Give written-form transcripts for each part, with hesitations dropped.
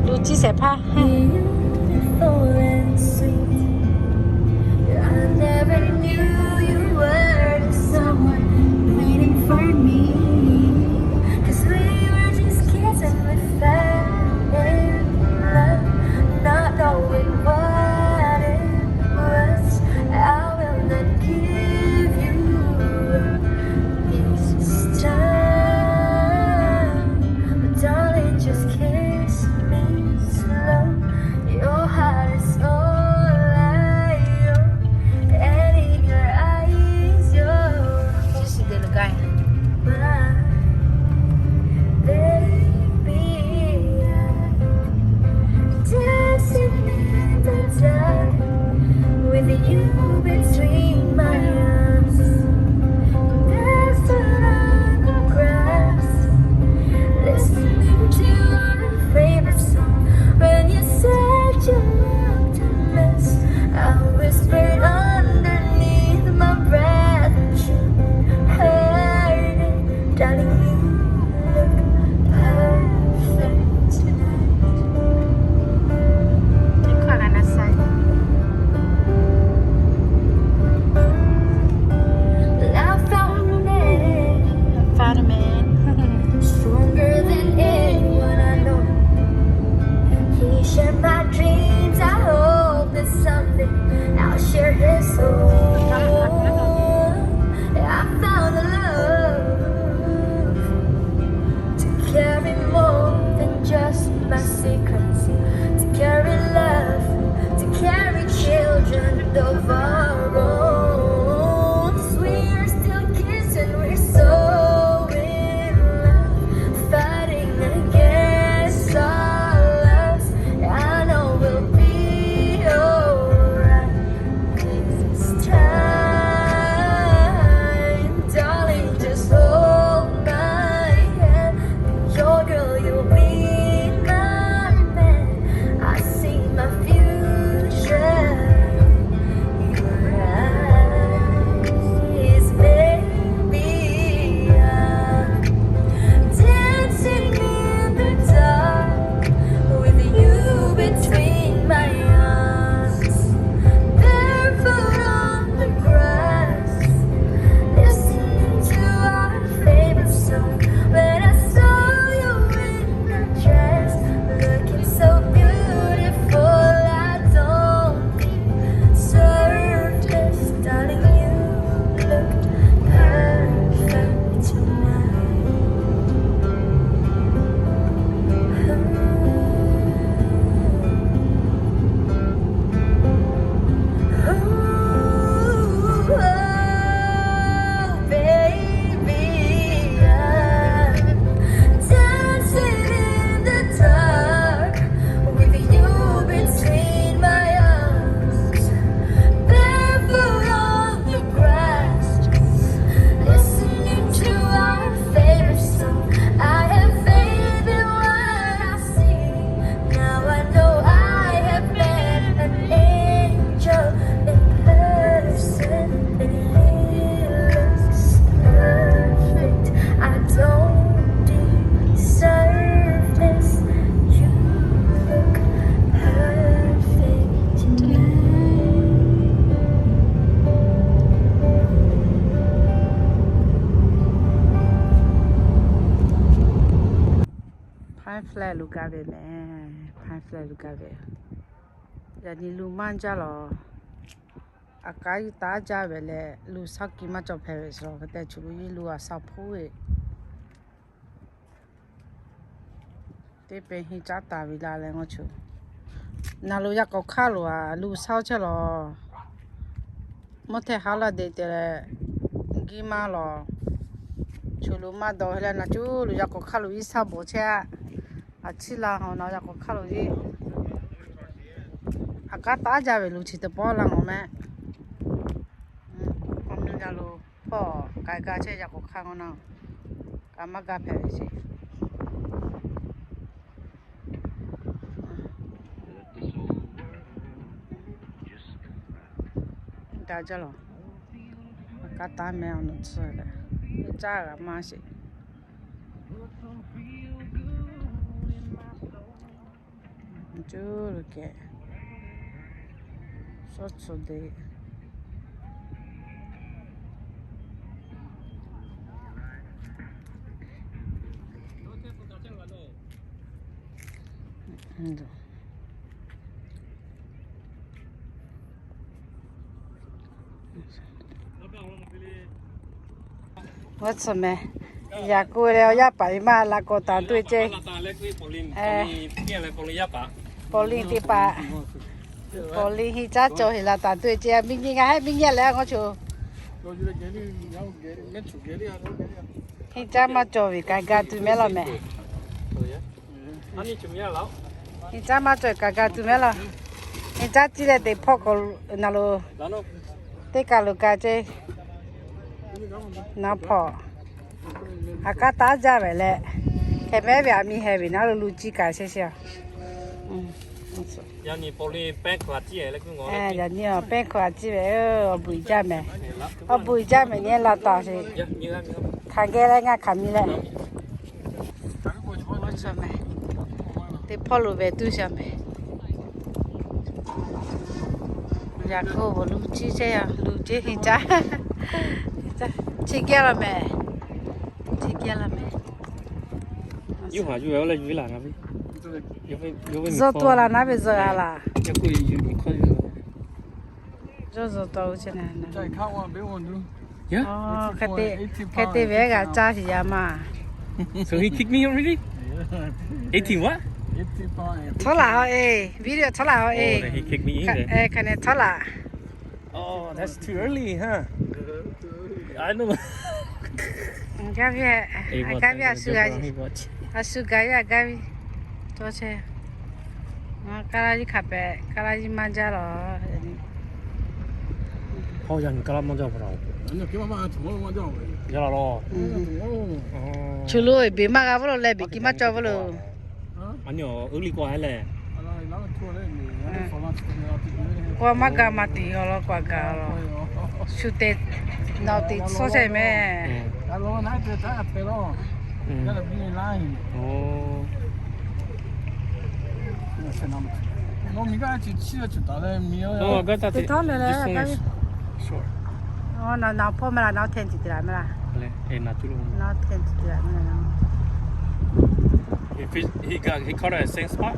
Lu chi sẽ pha ha. I never knew you were someone waiting for me. 'Cause we were just kids and we fell in love, not knowing what it was. I will not give you up this time. But darling, just kiss me slow. Your heart is all I own, and in your eyes, you're Chi sẽ được gai. mine, baby. Dancing in the dark with you between my arms, barefoot on the grass, listening to our favorite song. When you said you looked a mess, I whispered underneath my breath, but you heard it, darling. You look perfect tonight. Đi qua cái nào sai. Well, I found it Pha đó man. stronger than anyone I know. He shared my dreams. I hope that someday I'll share his soul. I found a love to carry more than just my secrets, to carry love, to carry children of our own. 'Cause we're still kids and we're so in love, fighting against all odds. I know we'll be alright this time, darling. Just hold my hand. Your girl, you'll be my man. I see my future in your eyes, baby. I'm dancing in the dark with you between my arms, barefoot on the grass, listening to our favorite song. When I saw you in that dress, looking so beautiful, I don't deserve this, darling. You looked perfect tonight. Ooh, oh, baby, I'm dancing in the dark with you between my arms, barefoot on the grass, listening to our favorite song. I have faith in what I see. Now I know I have met an angel in person, and he looks perfect. I don't deserve this. You look perfect Phai flat lu cái về nè. Phai flat lu cái về. Giờ đi lu man cha lo. À cái ta cha về lệ lu sắc kí mà cho phê về rồi. Cái tay chú ý lu à sao phô ấy. Tế bê hi cha ta vì la lệ ngô chú. Nà lu ya có khá lu à lu sao cha lo. Một thể há là để tè ghi mà lo. Chú lu mà đồ hay là nà chú lu ya có khá lu ý sao bố cha. À chỉ là họ nó ya có khá lu ý. À cá ta cha về lu chỉ tập bỏ lăng hả mẹ. Hôm nay ya lu bỏ cái chế ya có khá ngon nào. Cá mà cá phê về gì. Đã cho lo. Cá ta mèo nó chơi đấy. Cha là mà gì. 就了个，说出的。嗯。我出门，也过了也白嘛，那个大队这，保龄的吧，保龄去咋做去了大队这，明天还明天来我就，去咋么做为干干对没了没？去咋么做干干对没了？你咋记得得跑个那路，得干路干这。那跑，还搞大家回来，开买外面还为那个路基干些些，要你保利搬块地来跟我。哎，要你哦，搬块地呗，哦，不一家没，哦，不一家没你拉倒些，看见了俺看没了，我说没，得跑路呗，都想没。然后我路基这样，路基现在。吃见了没？吃见了没？一会儿就要来鱼了，那边。热多了，那边热了。要过鱼，你看鱼。热多起来了。再看我别我都。哦，开得外个扎起呀嘛。So he kicked me already? 18 what? 错了哎，video 错了哎。Oh, he kicked me in there. 哎，看见错了。 Oh, that's too early, huh? I know. 干别，干别输个，输个呀干别，多少？干了一卡白，干了一满家了。好像干了蛮早不着。那给妈妈做蛮早的。要了咯。哦。出路别嘛个不咯来，别给嘛找不咯。俺娘early 过来嘞。我嘛干嘛地好了，挂干了。输得，闹得说些咩？老那这咋退了？那个比你懒。哦。是那么。我们家去起了去到了没有？哦，个咋的？他来了，干。 Short. 哦，那破没啦，那天几来没啦？来，哎，那就了。那天几来没啦？He caught a same spot.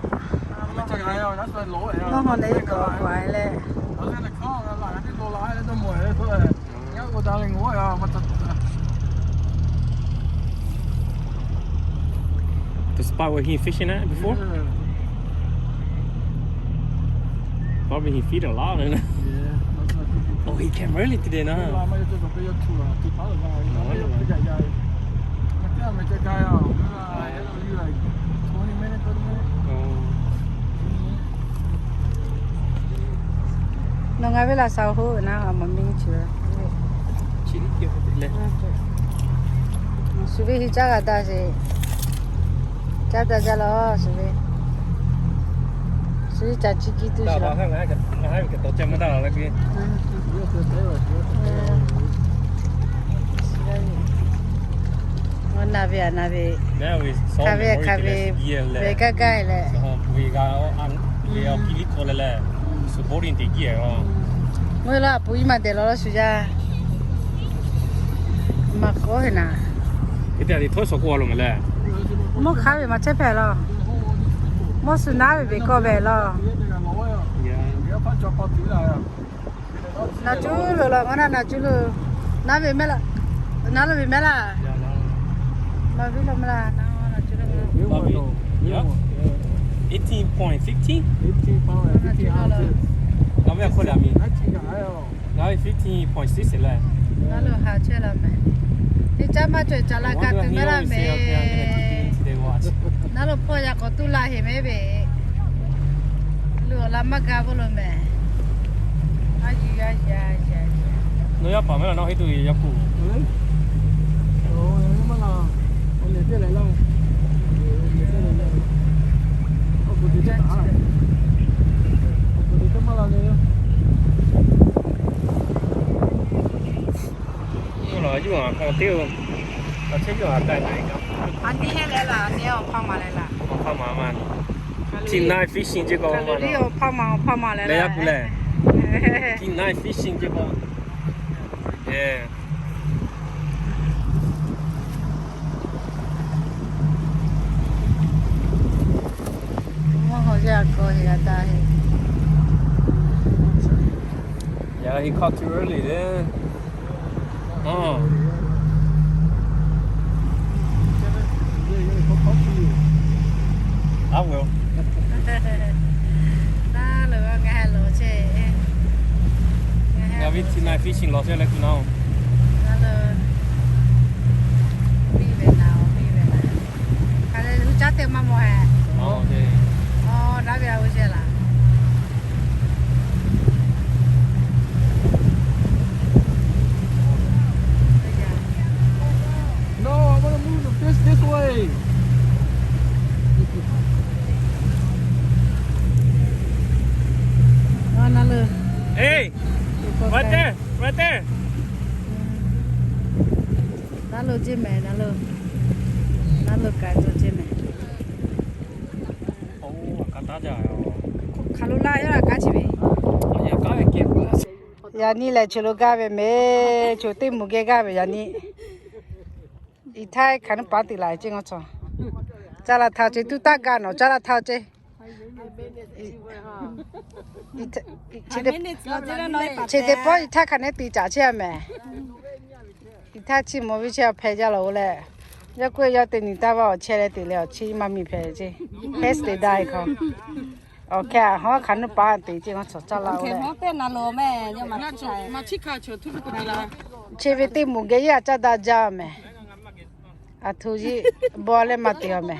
这个呀，那是老呀。我那个怪嘞。我在那看，那啲老奶奶都冇嚟出嚟。有個大令我呀，我真。The spot where he fishing at before? Probably he feed a lot, isn't it? Yeah. Oh, he came early today, nah. Nó ngay với là sao hú nào mà mình chưa. Chỉ đi lên. Suy nghĩ chắc là ta sẽ chắc ta sẽ lo suy nghĩ. Suy chắc chỉ kỹ tu Tao sửa. bảo thằng này cái tổ chức mà tao là cái. Nó về cà phê về cái này. Vì cái ăn vì ở kỹ thuật là supporting thì kia rồi. Mới là bùi mà để nó suy ra. Mà có thế nào? Cái này thì thôi số qua luôn mà là. Mua cà phê mà chế phải lo. Mua suy nát về có về lo. Nó chú rồi là nó chú rồi. Nó về mấy là. Nó về mấy là. Mà biết là mấy là nó chú rồi. 18.15? เราไม่คนละมีเรา15.6เลย nó là hạt chơi là mẹ thì cha mà chơi cha là cả tụi mẹ là mẹ nó là po ya có tu la thì mẹ về lừa làm mà cả vô rồi mẹ ai gì nó要把那那黑对要顾哦，那么啦，我那边来了，我估计这大了，我估计这么了呢。nó chứ mà còn tiêu nó chết rồi tại này anh đi hết lại là anh đi không mà lại là 泡麻嘛，Team Night Fishing 这个嘛看你有泡马来了。来呀不来，Team Night Fishing 这个，耶。我好像过去了，大黑。Yeah, he caught too early then. Oh. I will. 那路我还路车。Now we Team Night Fishing lost like now. 那路。比别闹，看来路家店嘛么还。Oh, okay. 哦，那边有些啦。No, I want to move the fish this way. Nó lừa. Hey, right there, right there. Nó lừa chim mẹ, nó lừa cái cho chim mẹ. Oh, cá tá dài rồi. Khá lúc lại là cá chim mẹ. Giờ cá cái kia. Giờ ní là chú lô cá về mẹ, chú tìm một cái cá về giờ ní. Ít thay khả năng bán tỷ lại chứ ngó cho. Chả là thao chế tu ta cá nó, chả là thao chế. Chỉ để bỏ ít thay khả năng tỷ trả chứ mẹ. Ít thay chỉ mua với chơi phải ra lâu lẹ. Giờ quay giờ tiền ta vào chơi lại tỷ liệu chỉ mà mình phải chứ. Hết tỷ đại không. Ok, họ khả năng bán tỷ chứ ngó cho chả lâu lẹ. Tên là lô mẹ nhưng mà Mà chỉ cả chỗ thu cái là. Chỉ vì tìm một cái gì chả đã ra mẹ. À thu gì bỏ lên mặt tiêu mẹ.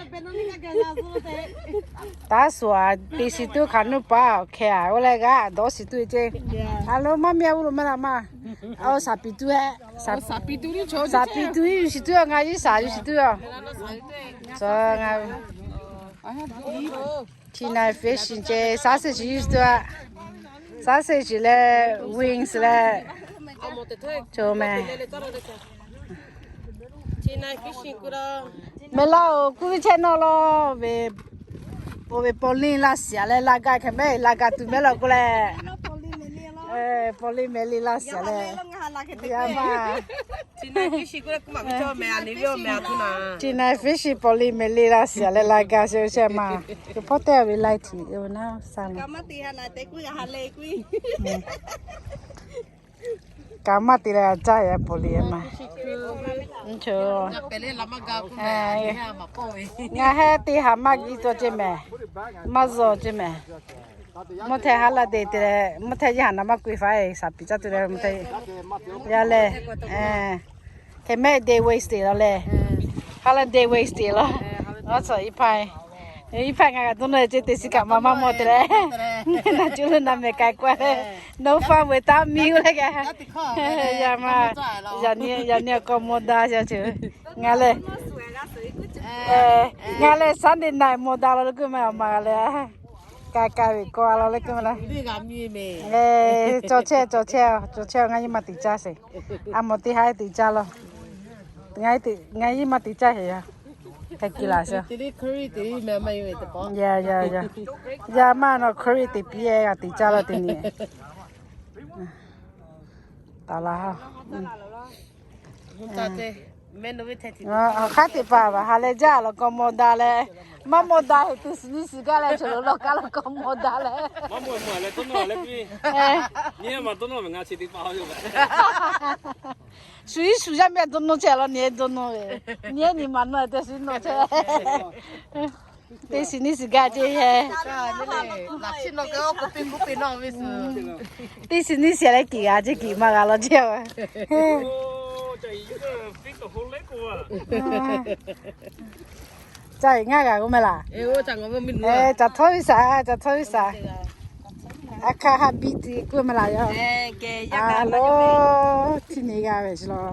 Ta xóa tí sĩ tu khả năng bán kẻ ở lại cả đó sĩ tu chứ. Alo mà mẹ ulo mà mà. Áo sạp tu hết. Sạp tu đi chỗ. Sạp tu sĩ tu ngay gì sạp sĩ tu à. Cho ngay. Thì này fishing chứ sao sẽ chỉ tu à. Sao sẽ chỉ là wings là. Cho mẹ. Mẹ lao cứ chơi nó lo về Pauline là xả lại là cái mẹ là cái tụi mẹ là cô lẹ Pauline mẹ là xả lại ya mà chị này fish Pauline mẹ là xả lại là cái sao xem mà cái pot teo bị lại thì yêu nó sao cả mà thì là trái à Pauline mà chưa nghe hết thì hàm mắc gì cho chị mẹ mà rồi chị mẹ một thời hà là để thì một thời gian nó mắc quý phải sắp bị chắc rồi một thời ya lệ cái mẹ day waste rồi lệ hà là day waste rồi nó sợ ít phải ngay tôi nói chơi thì cả mama một đấy na chú lên nằm mẹ cái qua nấu pha với ta miu đấy kìa giờ mà giờ nè có một đa giờ chứ nghe lệ sáng đến này một đa rồi cứ mà lệ cái bị qua rồi lấy cái mà cho chơi ngay mà tí cha gì một tí hai tí cha rồi ngay mà tí cha gì cái gì là sao? Dạ mà nó curry thì bia à thì cha là thì nhỉ. Ta là khác thì bà hà lê cha là có một đà lệ mà một đà thì từ xí xí cái này chỗ nó cái là có một đà lệ. Mà mua lại tôi nói lại đi. Nhớ mà tôi nói mình ăn chỉ đi bao nhiêu vậy? Suy suy ra mẹ tôi nói chơi là nhớ tôi nói, nhớ ni mà nói tôi xin nói chơi. Thế xin đi xin cái chơi he. Thế xin đi xin lại kỳ à chứ kỳ mà cái chơi. Chạy ngay cả cũng mày là. Chặt thôi sa. Aka habiti cũng mày là yo. Alo, thì này cái vậy lo.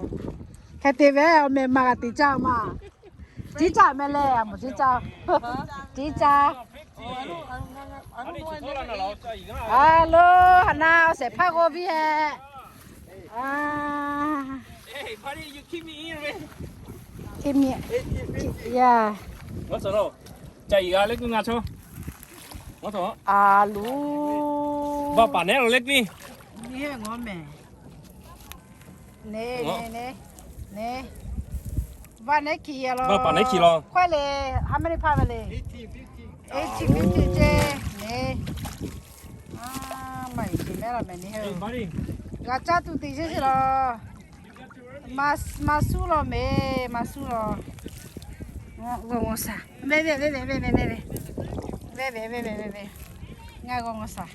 Cái thế vậy mẹ mà tí cha mà. Tí cha mẹ lẹ à, một tí cha. Tí cha. Alo, Hana, sẽ phát cô vi hè. Hey, buddy, you keep me in, man. Keep me. Yeah. What's up? chạy gà lấy cái ngà cho nó thọ 阿鲁。 bà bản này là lấy đi 你係我咩？你，把你去呀咯？ bà bản này chỉ lo 快嘞，how many pound 嘞？80 啫，你。啊，咪是咩啦？咪你好。 bà đi 我揸到地先咯，馬蘇咯未？馬蘇咯。我啥？喂，嗌我啥？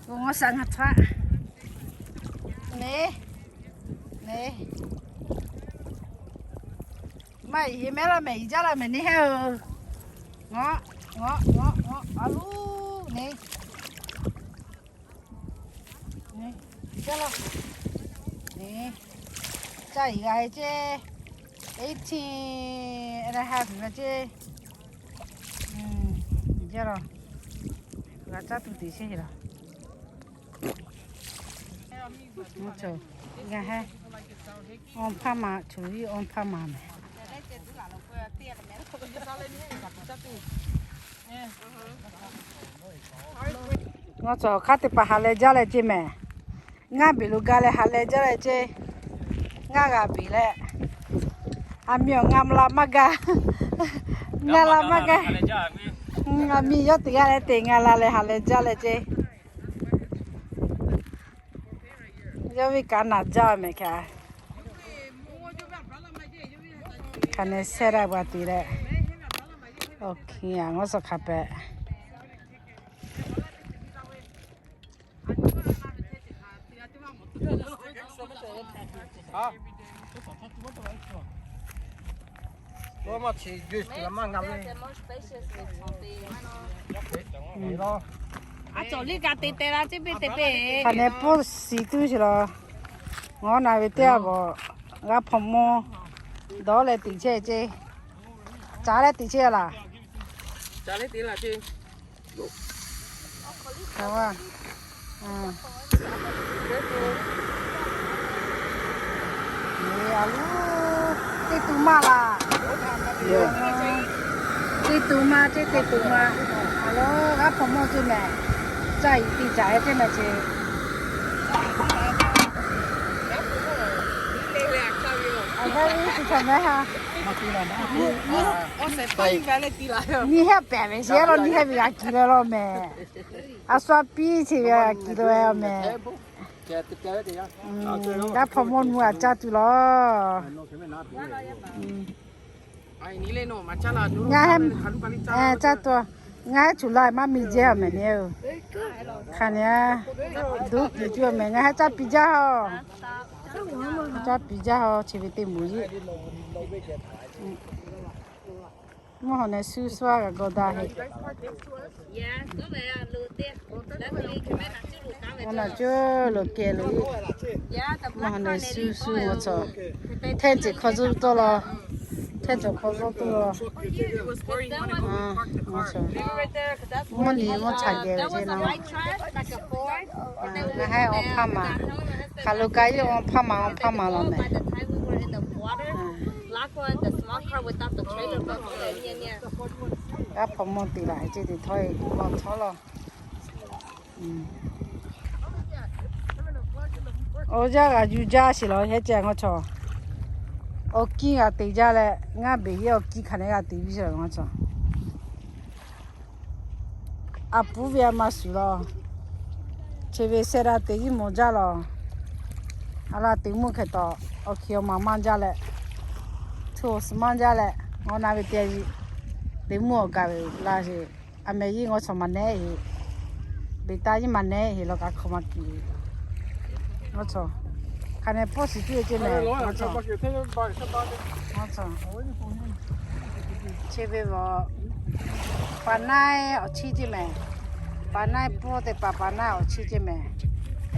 我啥我錯？你，咪係咩啦？未咋啦？咪你好，我，阿魯你。चलो 네 자 이거 이제 18.5 이제 이제로 가자 또 되시라 뭐죠 이거 해 온파마 주의 온파마네 뭐죠 카트 파할래 잘래 지매 nga bị lúc gà lại hà lệ cho lại chơi nga gà bị lại miệng ngam la maga nga la maga nga mi yo tiga lại tiền nga la lại hà lệ cho lại chơi yo vi cả nát cho mày cả cái này xe ra qua tí đấy ok à ngó sợ khắp bẹ Có mà chỉ duy là mang ngắm đi. Đi đó. À chỗ đi cả tê tê ra chứ bị tê bể. cái này bố xí tu chứ lo ngó nào về tiêu bỏ gắp phòng mô đó là tỷ chế chứ trả lại tỷ chế là trả lấy tí là chi đúng không alo cái tụ ma là cái tụ ma alo gắp phòng mô chứ mẹ chạy tỷ chạy chứ mẹ chứ đây thì thật đấy ha你还白没些了，你还别给记来了没？啊，算比起来记来了没？那泡沫木啊，加多了。哎，加多，俺出来妈没接没呢？看呢，都比较没，俺还加比较好，加比较好，前面对木子。我好像手刷个高大黑。我那就落街了，我好像手手我操，太子靠住多了，太子靠住多了，我操，我离我差点去了，那还我怕嘛，卡路街又我怕嘛了没？The small car without the trailer but đã phòng một tỷ lại chứ thì thôi còn thôi rồi ôi giờ là du gia xí rồi hết chuyện ngó cho ô kia à tỷ gia lại ngã bị hiệu kia khả năng là tỷ bị rồi ngó cho à bố về mà xí rồi chỉ về xe ra tỷ gì mua ra rồi à là tỷ mua cái đó ô kia mà mang ra lại thôi mang ra lại ngó nào về tiền gì để mua cái là gì à mấy gì ngó cho mà nè bị tai gì mà nè thì nó cả không mặc gì ngó cho cái này bớt xí tiêu chứ này ngó cho chế về vào bàn này ở chi chứ mẹ bàn này bớt để bàn này ở chi chứ mẹ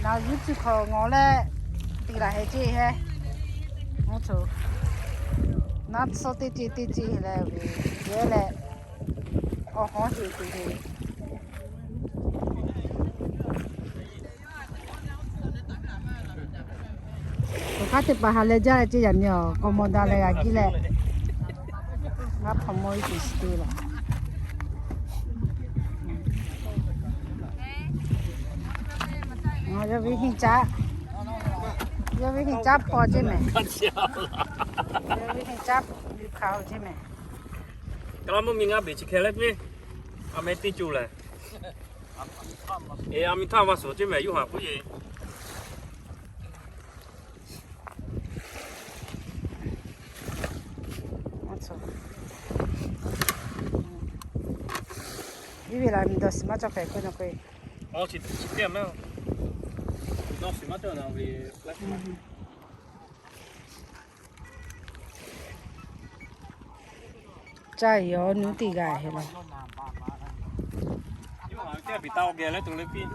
nào giúp cho họ ngó lên thì là hết chứ hết ngó cho nát số tí là về là ở khó chịu thì các bạn hà lê ra chứ chẳng nhiều còn một đàn này là kia này ngáp không môi thì xí là 我这微信加，这微信加跑进没？看笑了。这微信加你跑进没？ Kalau mau minga beci kelek ni, ame ticu lah. Ame tak masuk je, me, you have puye. 我操！因为来没得什么叫快可能会。 Oh, cik dia mah. No, si macam nak beli flash. 加油，努力干去了。 You have dia bitau dia lah tu lebih.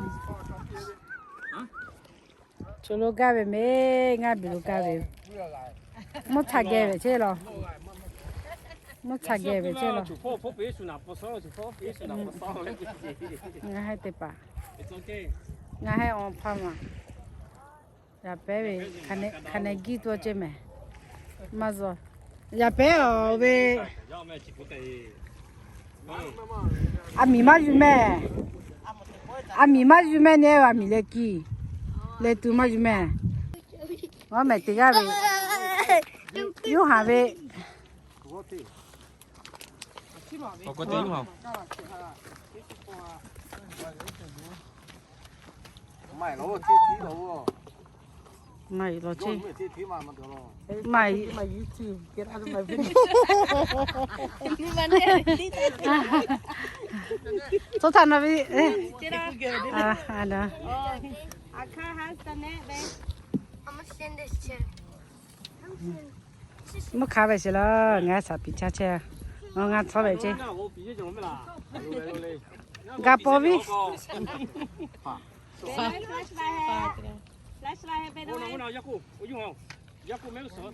做路干呗没，俺比路干呗，没差干呗去了，没差干呗去了， Cukup beli sudah pasal, cukup beli sudah pasal lagi. 俺还得吧， It's okay. 俺还往跑嘛，呀白呗，看那几多钱没，么子，呀白哦呗， Ya, me cikgu teh. 阿米嘛就买，阿米嘛就买那阿米来给，来多嘛就买，我买这个呗，有啥呗？ Kau kau tengok mau. Mày nó chi tí đâu. 买多少钱？ Mày chi tí mà được rồi. 买。 Mày ý chi, cái ăn mày biết. Ini mana?做他那边，哎， Cira. 啊，啊那， Oh, akha has tanek be. Ama sen de içerim. Hem sen. 没看回去了，俺啥比价钱？我俺炒回去， 我比较没啦。俺包呗。 Flash lah. Flash lah be Oh, doi. nak yaku, ujung mau. Yaku memang sah.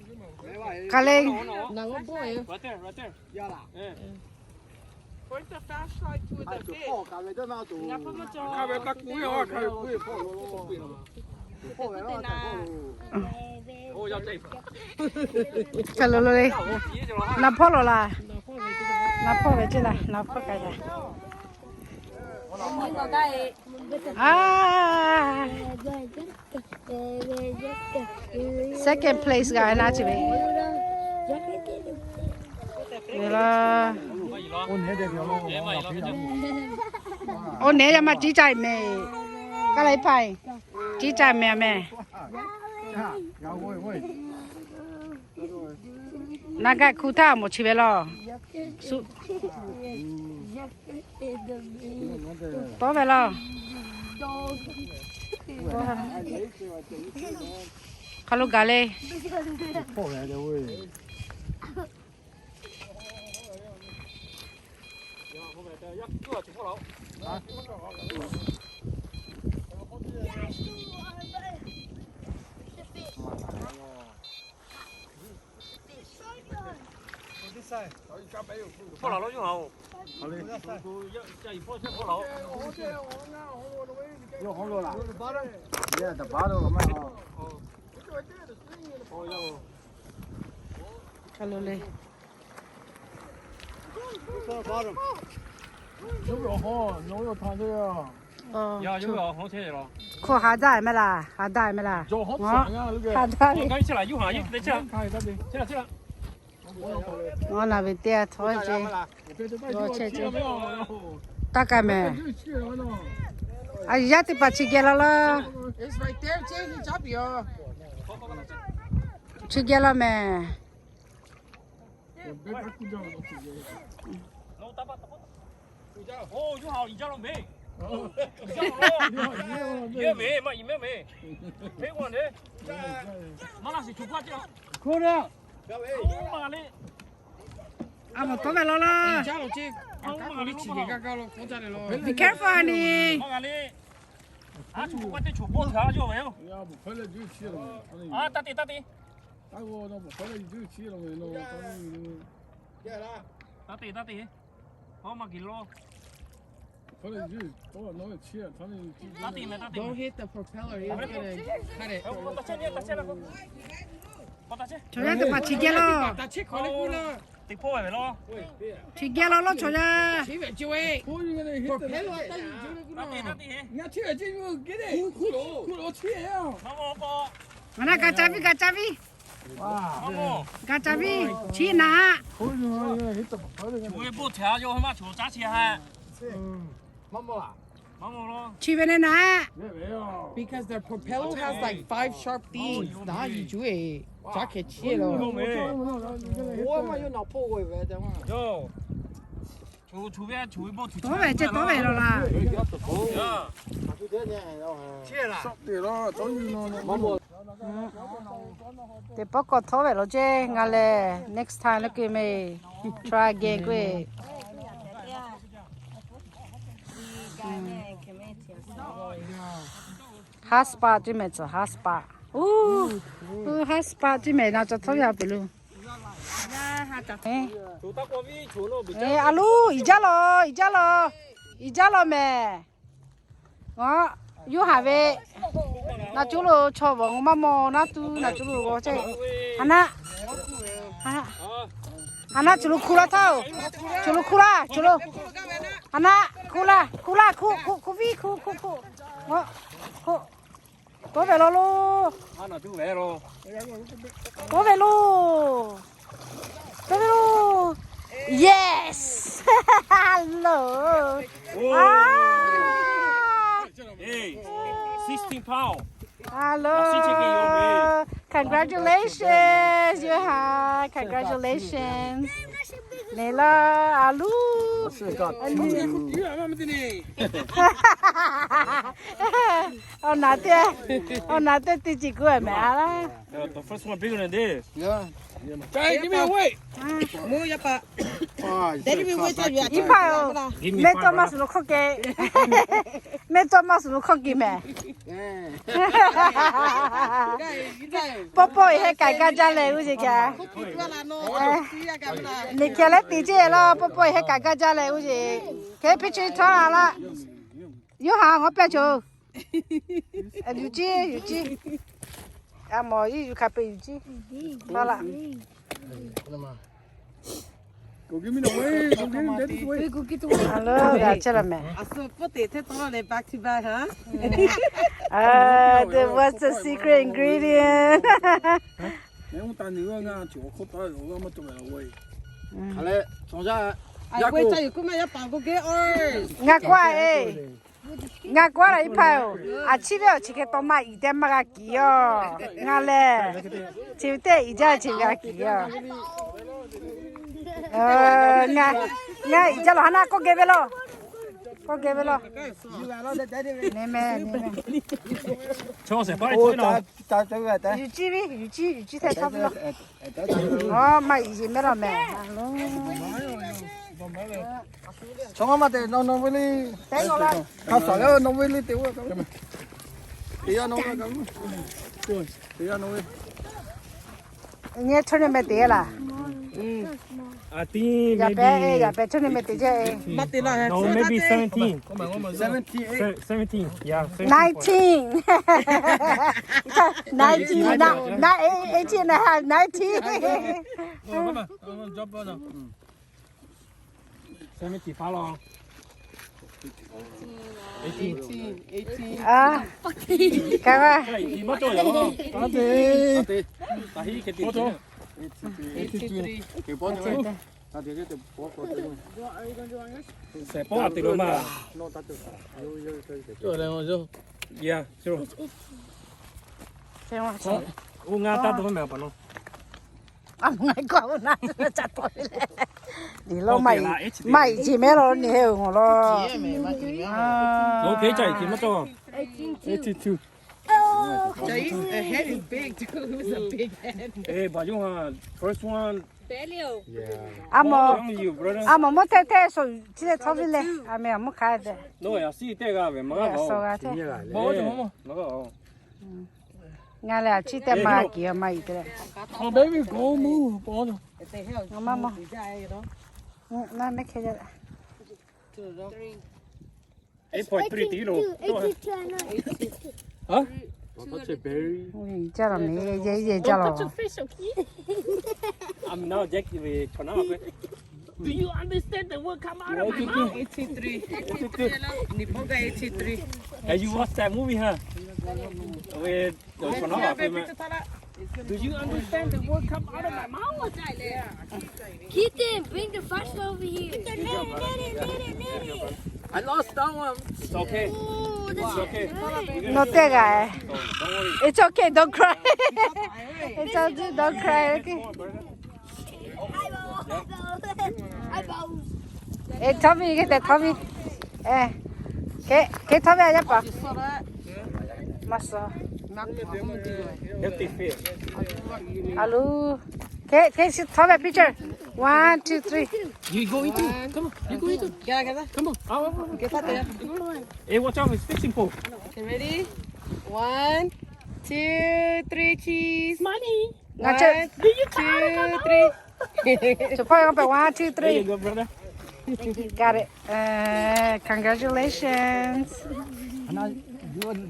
看嘞， Nak boy. Right there, right there. Ya là. Where's the flashlight with Ai chụp phô cả về cho nó tụ. Ngapa mo cho? Cả về tắc cúi rồi, cả về cúi phô rồi. Phô về nó tắc phô. Oh,要这一份。看了嘞，我比较了哈。拿跑了啦，拿跑回去了，拿跑开了。 Ni ko kai. 啊，second place 个拿去呗，对了， Ôn hết được rồi. Em mày lo cái chứ. 我那天嘛几站没，刚来拍，几站没没， Ya ôi ôi. 那个裤衩没去呗了，数多呗了。 Kalau gale, Phô về rồi ôi. Phô lẩu ujung mau. Cái phô sẽ phô lẩu. Yo không rồi là. Ya đã bắt đầu mà. kalau le, Yo yo ho, yo yo thang thế à. Ya,有没红车了？ 可还在没啦？还在没啦？ Yo hot sang à lúc 还 kia. 在我。赶紧起来，有下，有来起来， Khai ta đi. 起来起来。我那边点炒一些， Yo che che. 大概没？ Chưa rồi nó. 啊，一下子把去给了了， It's right there, che,你잡이요. 去给了没？ 배 갖고 자. 老大把大把。哦，有好，你家了没？ 어. 你家了，也没嘛，也没。没管的，马那是出发去了。 Kore. 哦妈嘞， 啊，我多买了啦。 Cha lo che. Ang ma li chi ga ga lo, ko cha le lo. Be careful 啊你。 妈嘞，啊出发的出包条就没有。 Ya bu phale ju chi lo. 啊，打的打的， Ta go no bu phale ju chi lo no. Ya la. 打的打的，好嘛，给咯， Phale ju. Oh no chi, ta ni chi. 打的没打的。 Don't hit the propeller. He's gonna cut it. 我打车，你打车了。我打车。全家都把去给了， Ta che khole ku la. Take four về lo. Thì kia nó cho ra. Chỉ về chiều ấy. Propeller tại vì chiều ấy cũng Nát đi nó. nát đi. Nhà chơi chơi mua cái này. Khu lỗ chơi à. Mamo po. Mà nó cà chả vi. Mamo. Cà chả vi. Chi nà. Ôi giời hết tập phải rồi. Chú ấy bố thả cho mà chú giá chia hai. Mama à. Mamo lo. Chi bên này nà. Because their propeller has like 5 sharp things. Đó gì chú ấy. Chắc cái chia rồi. Không mẹ. Ủa mà vô nào phố rồi về chẳng à. Yo. chú bé chú ấy bố thả. Tối về rồi là. Dạ. Sắp thì nó tối như nó. Mama. Thì bóc có tối về rồi chứ. Ngà lệ. Next time nó kêu mày. Try again quê. Hot spot chứ mày cho hot spot. Hot spot chứ mày nào cho thôi vào bị luôn. Chú ta có vi chú nó bị. Ê, alo, ý ra lo mẹ. Đó, yêu hà về. Na chú lo cho vòng mà mò na tu na chú lo chơi. Hana, Hana chú lo kula thao. Chú lo kula, chú lo. Hana, kula, vi. Đó, có về lo lo. Nó chú về rồi. Có về lo. Yes! Hello! Hey, 16 pound. Hello! Congratulations, Johan! Congratulations! Nela, alu! Ông nãy thì chỉ của mẹ đó. The first one bigger than this. Yeah. Hey, give me a weight. Mua ya pa. Daddy me wait till you 이봐요. 매 토마스로 커게. 매 토마스로 커게 매. 뽀뽀이 해 갈가잘래 우지가. 니켈레 띠제라 뽀뽀이 해 갈가잘래 우지. 개피치 타라. 요하 어빼 줘. 유지. À mò ý cà phê chứ, bao là. Go give me the weight. Go give me daddy's weight. Alo, gà chơi làm mẹ. So put it back to back, huh? What's the secret ingredient? Nếu ta nữa nha, chỗ không tới rồi mà tụi mày weight. Hãy chúng ta. Ai quay cho cô mày bảo cô cái ơi. Ngã qua ê. Ngã qua là ipayo. À chỉ biết chỉ cái tôm mà ít em mà cái kia. Ngã lệ. Chỉ biết ít ra chỉ cái kia. Ngã ít ra là hana có cái velo. Có cái velo. Nè mẹ. Cho sẽ phải thôi nào. 유지 대 잡으러. 막 이제 메라 매. 정함한테 너 빨리. 가서 너 빨리 떼워. 떼야 너 가. 떼야 너. 네 천에 매 돼라. I think 야 배 천에 매 되제. no, maybe 17. 78. 17. Yeah. 19. 19. 나 18 나 19. 78 lo. 18. 아. 가봐. Cái mất rồi không? Có thể. Ta hí cái tiền. Thôi. 83. Cái bó nữa. Ta thì cái bó có thể. Sẽ bỏ tiền rồi mà. Nó ta được. Rồi đây rồi. Yeah, sure. 세영아. Ô nga ta tôi mèo bảo nó. ngay qua na chặt tôi lên. Đi lo mày chỉ mẹ lo ni heo ngô lo. Ok chạy thì mất rồi. 82. The head is big too. It was a big head. Hey, bà Dung ha, first one. 아뭐 못해서 진짜 터질래. 아메 못 가야 돼. Nó là xí 때가 왜 막아 봐. 소가 돼. 먹어. 먹어. ngaля chi te ma kia mai te. Oh baby, go move. Bó rồi. Mama. Na me ke ja. 8.3 kilo. Hả? Touch a berry. 叫了没？也叫了。 fish, okay? I'm now Jackie with Chonama. Do you understand the word come out of my mouth? 83. Nipoga 83. Have you watched that movie, huh? With Chonama. Do you understand the word come out of my mouth? Keaton, bring the fish over here. I lost that one. It's okay. Ooh, It's that's okay. No te caes. Don't worry. It's okay, don't cry. It's okay, don't cry. Okay. eyeballs. Hey, Tommy, get that, Tommy. Cái Tommy aja pa. Masa. Healthy fish. Alu. Okay, Tommy picture. 1, 2, 3. You go into. Come on. You go into. Get Come on. Get that there. Hey, watch out. It's fishing pole. Okay, ready? 1, 2, 3, cheese. Money. 1, 2, 3. So, point up at 1, 2, There you 3. go, brother. Got it. Congratulations.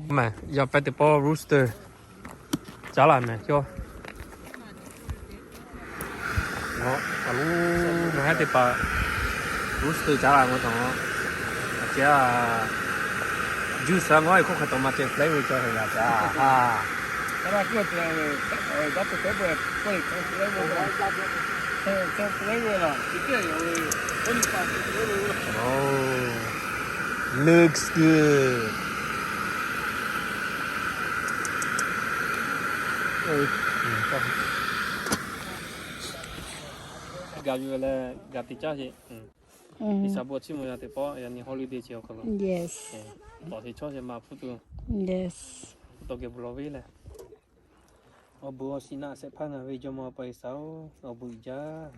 Mẹ, giờ phải tập po rooster. Trả lại mẹ cho. Nó, lúc nó hay tập rooster trả lại một thằng. Chứ juice ngồi không khát mà chơi flavor cho hay là chả. Cái đó cứ đó cái bữa quay cái flavor là cái Oh, looks good. Gà như là gà tít cha gì. Đi sao bữa chim rồi thì bỏ, yani holiday chiều không? Yes. Bỏ thì cho mà phụ tu, Yes. tôi kêu bro về là. Ở bữa xin na sẽ phang về cho mà phải sao, ở buổi giờ.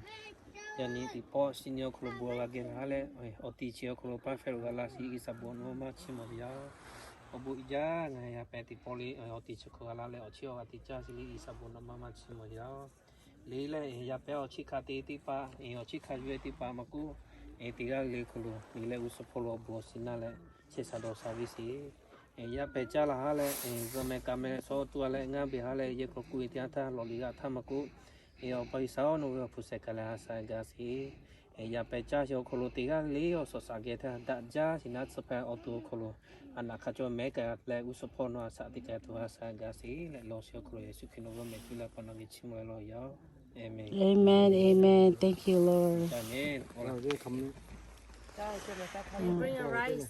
Yani thì bỏ xin nhau kalau bữa lagi hale, ở tí chiều kalau pa phải gọi là gì sao bữa nó mà chim rồi giờ. Ở buổi giờ ngày à phải thì bỏ đi, ở tí chiều gọi là ở chiều tí cha gì sao bữa nó mà chim rồi giờ. Lấy lại ya phải ở chiếc khát tí pa, ở chiếc khát về tí pa mà cứ. Tiga le kulu nile uso polo bosi nale chesa do servisi ya pecha la hale zame kame so tu ale ngabi hale ye ko ku itiata loliga thamaku yo paisa no phuse kala sa gasi ya pecha jo kulu tiga le o so sage tha da ja sinat sapa auto kulu anaka jo meka le uso pono sa tika tu sa gasi le lo sio kulu yesu kino me kila pana gi chimo lo yo. Amen. Amen. Amen. Thank you, Lord. Amen. Bring your rice.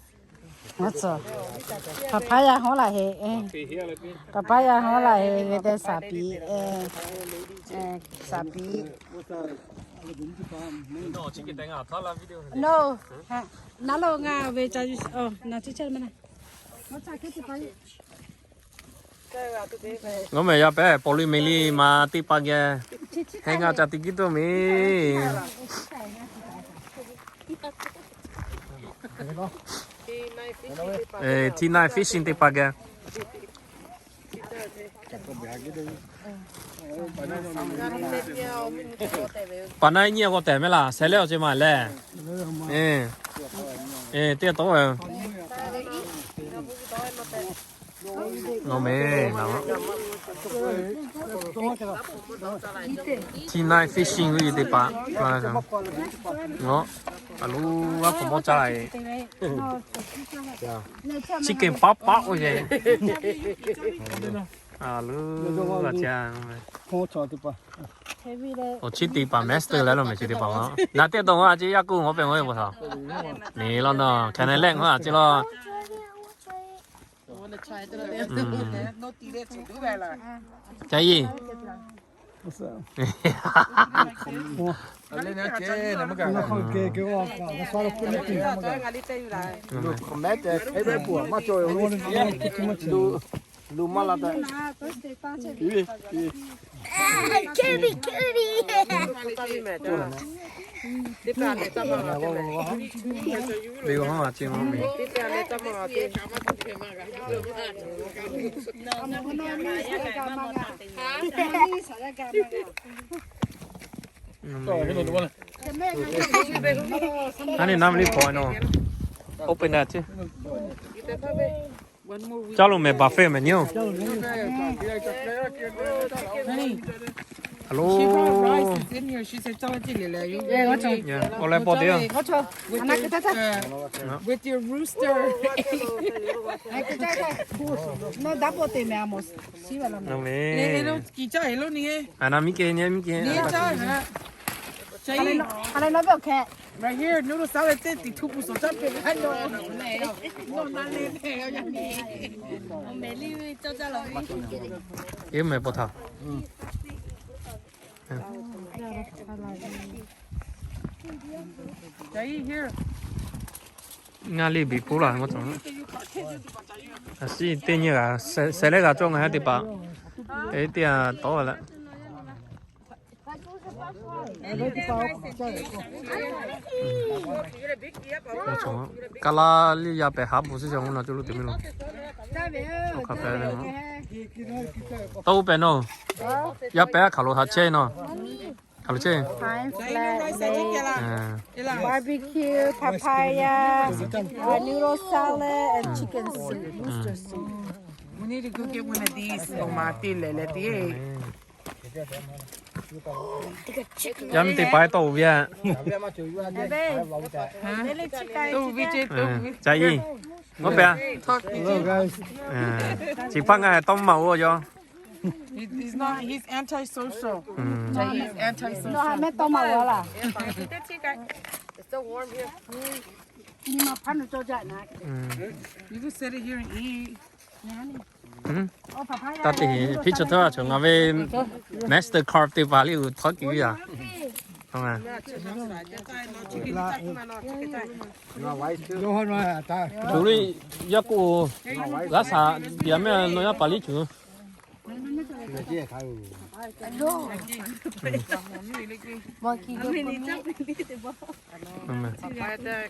What's up? Papaya hoa là hệ. Papaya hoa là hệ cái sapi. Sapi. No, chicken đánh à, thao làm video. No. Nó lo nga về cho nó chỉ chơi mà này. Nó chạy cái gì vậy? Ngô mày ya bé polymeli mà tí pa kia, hay ngao chặt tí kít thôi mi. T9 fishing tí pa kia. Bạn này nhiều có tẻ mấy là xe leo trên mà lẹ. Tiếc tối rồi. Ngô mày nào. T9 fishing cái gì pa, là sao? Ngô, alu aku mau cari. Chicken pop vậy. Alu là cha. không cho thì pa. Chỉ đi pa master lại rồi mày chỉ đi pa nó. Nãy tiết đồng à chỉ ya cũng không phải ngồi một thằng. Nè lo nó, cái này lạnh quá chỉ lo. No tire to do that. Cái gì? Lên nó chế nó mới cả nó không cái hoa cả nó xóa được cái gì mà cả không mét cái bé bùa mà trời luôn lu mà là đấy Kirby, Kirby. Đi không mà chim không mày. Anh này năm đi khỏi nó. Open that chứ. One more week. ကြားလို့မယ်ဘာဖဲမယ်ညော Honey, Hello she brought rice. It's in here. She said, "Tell it to Lila. You Yeah 我来报的 with your rooster." nó đắp vào tiền mẹ một xí vào lòng နော်မေ Hello, kita. Hello, ni. အနာမီကေညမီကေ Ni cha. Chay. anh ấy nói với khe Right here, noodle salad. Ti tu puso chap. I know. No, not in here. အေးမယ်ပေါ်ထား Chay here. ငါလေးပြီးပိုးလာငါတော့အစီတင်းရဆဲလဲကကြောင်းငါတဲ့ပါအေးတရားတော့လာကလာလေးရပဲဟာဘူးစကြောင်းတော့ကျလို့တင်မလို့ခါပဲနော်တော့ပဲနော်ရပဲခါလို့ဟာချဲနော်ခါလို့ချဲ Fine Chay no rice. I think yala. အဲ Yala. barbecue papaya noodle salad and chicken soup rooster soup We need to go get one of these. Oh my, tile, let the egg. ရမ်းတဲ့ပိုက်တော့ဗျာ So we just ใจอีงบเปีย talk. Hello guys. สิพังไงต้มเมาอ่ะจ้ะ He's not. He's antisocial. He's antisocial. nó hai mét to màu đó là nhưng mà pan được cho chạy này You can sit it here and eat. ô papaya ตัดที่พิจารณาถึงเอาไป master carve ที่บาลีอุทกิวิอ่ะทำไม Yo ho no ta. 处理一个拉萨边面那要巴黎去 Cái gì khai.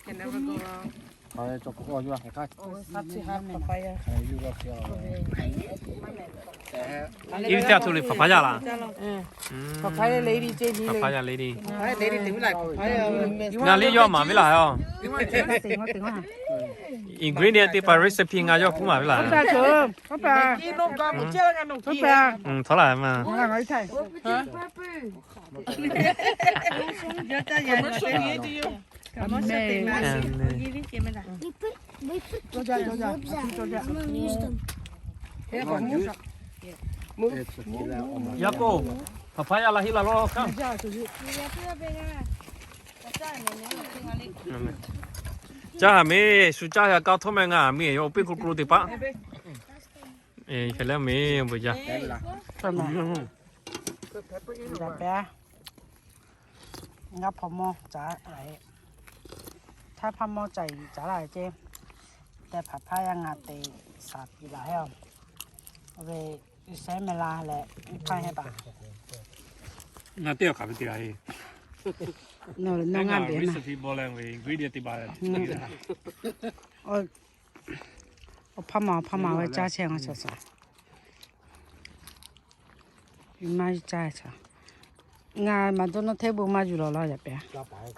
Can never go wrong. Khai cho có vô khai. Not to have papaya. Khai vô cái. อีเดีย处理papaya 啦 Papaya lady, JD. papaya lady Papaya lady, do we like papaya? งานนี้ย่อมาไม่ล่ะอ๋อ You want this? tiền có tiền quá ingredient ที่ไป recipe งานย่อกูมาไม่ล่ะ ra trường có bà You know, God, we tell her no có key. bà เท่าไหร่มา là nói thầy Commercial here to you. cho ra cho ra cho ra ยาโก้ papaya ละฮิลาโลครับจ้ามีสุจ้าอยากก้าวทุ่มงามีโยปิคุกรูติปะเอ้ยเห็นแล้วมีบุจ้า cho mẹ dạ bé ngắp phô mò trả lạiถ้าพมอใจจ่าอะไรเจแต่ผัดพายงาเตสับอยู่แล้วเวใช้เวลาแหละใครให้ป่ะ งาเตี้ยขับไปตีไร โน่นงานเดียวนะ recipe บอลแรงเลย ingredient ที่บ้าน โอ้พม่าไว้จ่าเชียงอ่ะจ้ะยูมาจ่าจ้ะงานมาตัวนั้นเทบุมาอยู่แล้วอย่าไป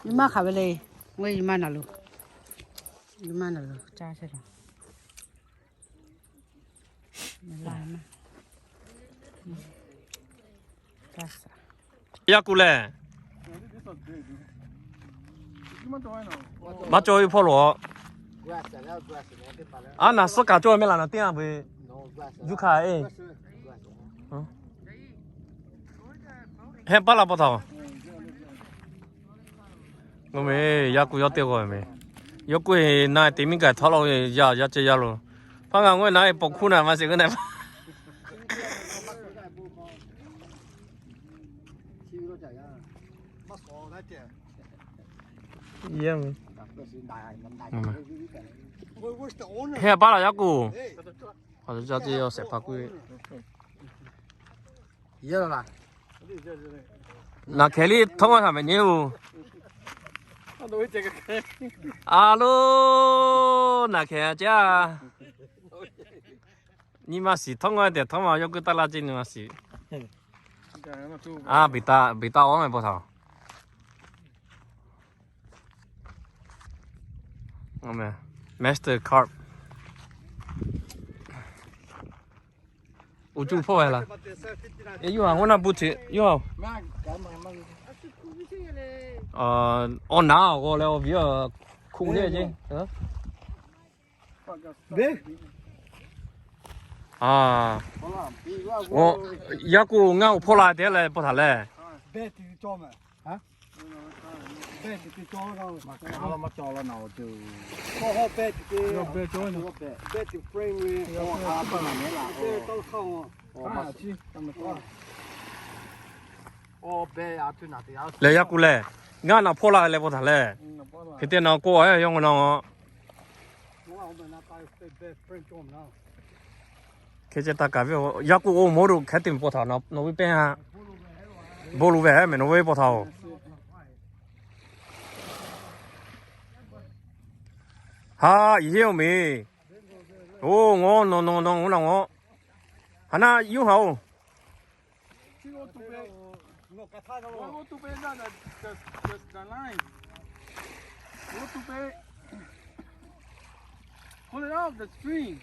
ยูมาขับไปเลยเว้ยยูมาหน่ะลูกยูมาหน่ะลูกจ่าใช่หรอไม่ไล่มาจ่าซะ ยากูแลมาจอยพ่อหลว อ่ะน่ะสกัดจอยไม่ล่ะนะเตี้ยไปยูคาเอเฮ้ยปะละปะทองงมั้ยยากูยอเตี้ยกว่ามั้ยยกกูน่ะติมิกะทอลอยาเจยาโลพังงวยน่ะปกคูน่ะมาสิกันน่ะเยี่ยมเฮ้ยปะละยากู好像叫这要7-8个月 Iya lah. 那凯里通话上面有阿罗那凯家你妈是通话的通话有个大垃圾你妈是啊被打我们不逃我们 Master Carp 我就破坏了。哎，有啊，我那不吃，有。哦，那我来我比较空点去，嗯。别，啊，好了，比我我要过俺破烂点来不他来。别地找嘛啊？别地找了，嘛找了，那我就好别地，要别找呢，别地 friendly，我不能没啦，别到好哦，我嘛去，他们多。哦，别呀，去哪里呀？来要过来，俺那破烂来不他来，给电脑过哎，用我那我。开始打咖啡，要过我没路开店不他那会变啊，不路呗，没那会不他。哈，以前有没？哦，我弄，还那有好。我都被那的 line， 我都被 pull it off the string。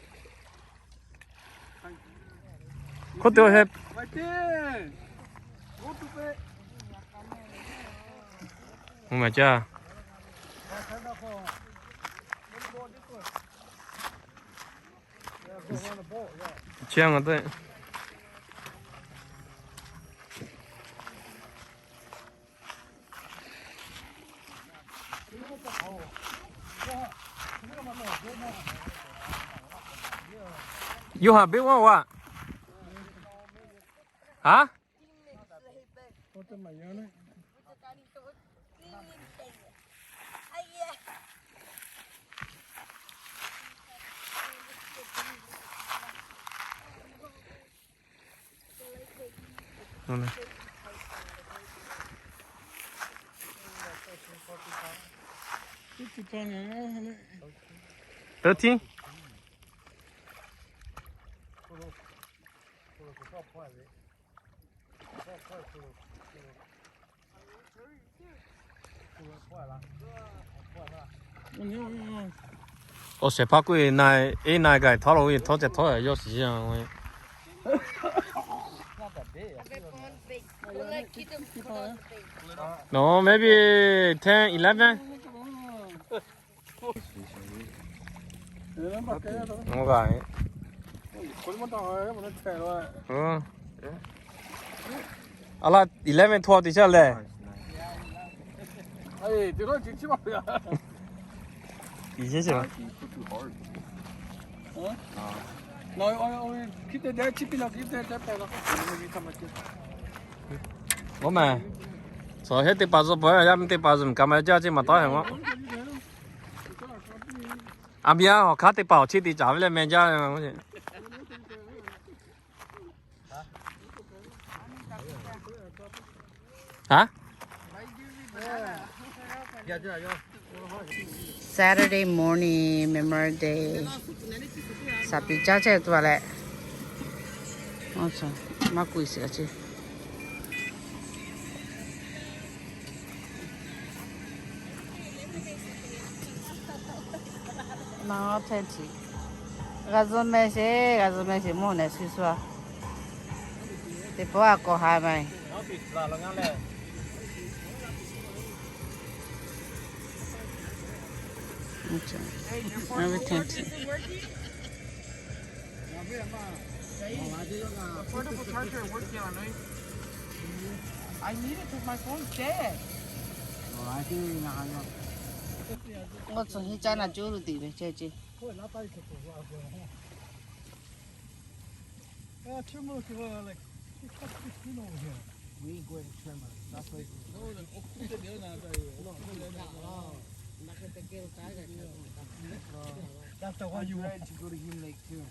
可掉下。快点，我都被。我们家。这样的。有哈别问我啊？我怎么样呢？嗯。13。我谁怕鬼那个套路套在套有时间我。No, maybe 10, 11. Okay. Ala 11, 12 đi chơi lẹ. Hey, they don't teach you about that. Ý chứ chưa? No, keep the there, keep it up, keep that pedal. Bố mà. Rồi hết tiền bao giờ bữa giờ mình tiền bao giờ mình cầm ra chứ mà tao hả không? À bây giờ họ khá tiền bảo chi thì trả với lại mình ra mà không gì. Hả? Saturday morning, Memorial Day. Sabi cha cha tu lại. Ôi trời, má quỷ sữa chứ. Nó thêm chị. Gazome sẽ mua này xíu xíu. Thì bỏ có hai mày. Okay. Everything. Portable charger working on it. I need it because my phone's dead. Ngồi xuống hết cha là chú được tí về chơi chứ. That's the one you want to go to Hume Lake too.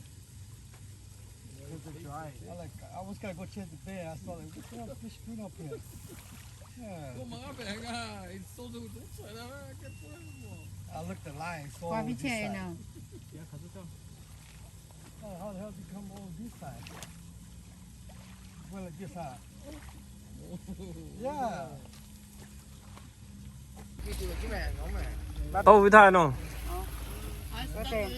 Because it's dry. I was gonna go check the bear. I saw like, what's that fish food up here? Yeah. I looked at line. So Qua biết chơi nào. Oh, how the hell did you come over this side? Well, like this side. Yeah. Đâu với thai nó? Có tiền.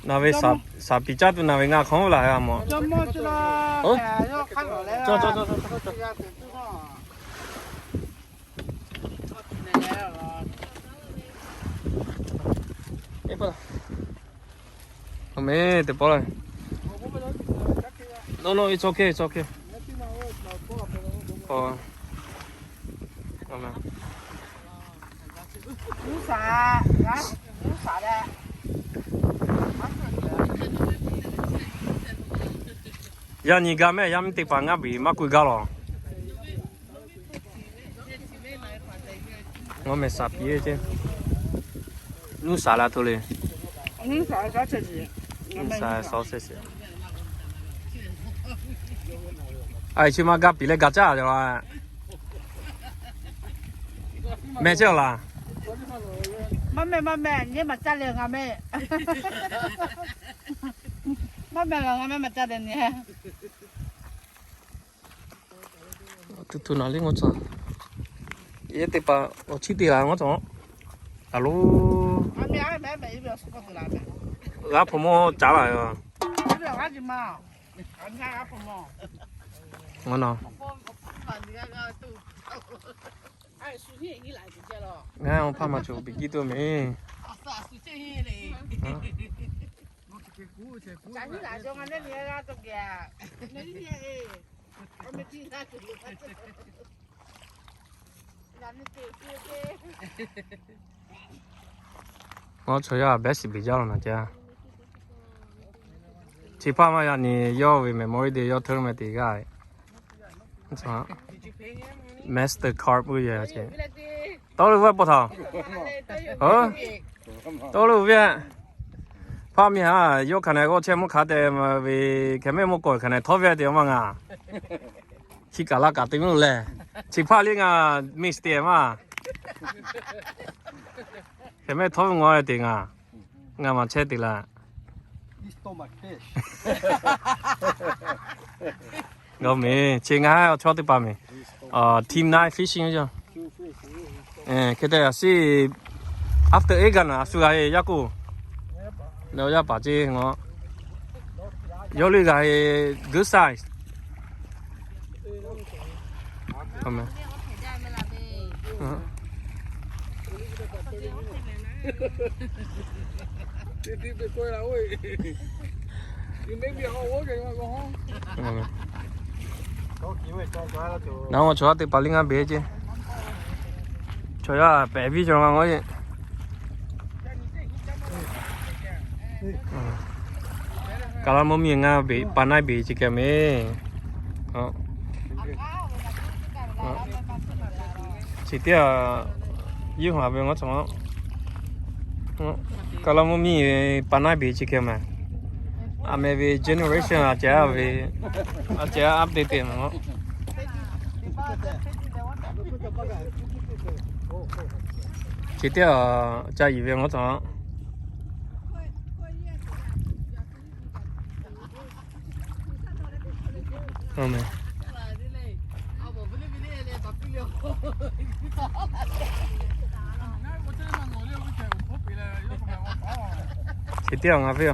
那位啥比较多那位俺看不来啊嘛。怎么去了？哦要看过来了。走。哎，不了。我没得包了。No, it's okay. Oh. Amen. 有啥？啊？有啥的？呀，你干咩？呀，你得把俺比嘛贵高了。我没啥别的。你啥了头嘞？有啥吃的？啥少些些。哎，去嘛？嘎比嘞嘎咋的啦？没叫啦。妹，你嘛咋的啊妹？妹了，俺妹嘛咋的呢？tu nào lên ngõ chợ, vậy thì bà ở chi tiền là ngõ chợ, alo, gà phụ mô trả lại à, ngõ nào, nghe ông pha mà chụp bị kí tôi mày, ngõ chơi à bé xí bị giao rồi nè cha, chỉ pha mà nhà này yêu vì mày mỗi đi yêu thương mày thì cái, sao, Mastercard bây giờ chị, tao được bao thầu, tao được việc, pha mi ha, yêu cái này có chơi một khát để mà vì cái mấy một cối cái này thua việc thì mà ngà. Chỉ cả là cả tiếng luôn lẹ, chỉ pha liên à mistake mà, cái mấy thổi ngồi tiếng à, ngà mà chết thì là, ngồi mì, chỉ ngà cho tôi ba mì, team night fishing chứ, cái đấy là si after egg à, suy cái gì cô, nếu như bà chị ngó, yêu lấy cái good size. Không nào mà cho thì bà linh ăn bé chứ, cho ya bé vi cho ngon vậy, cả là một miếng à bị bà này bị chỉ cái mê, chỉ tiếc yêu hòa về ngõ chồng cái là một miếng bà này bị chỉ cái mà, mẹ về generation à cha update tiền nó, chỉ tiếc cha yêu về ngõ chồng, không mẹ. Chỉ tiêu ngà phiêu.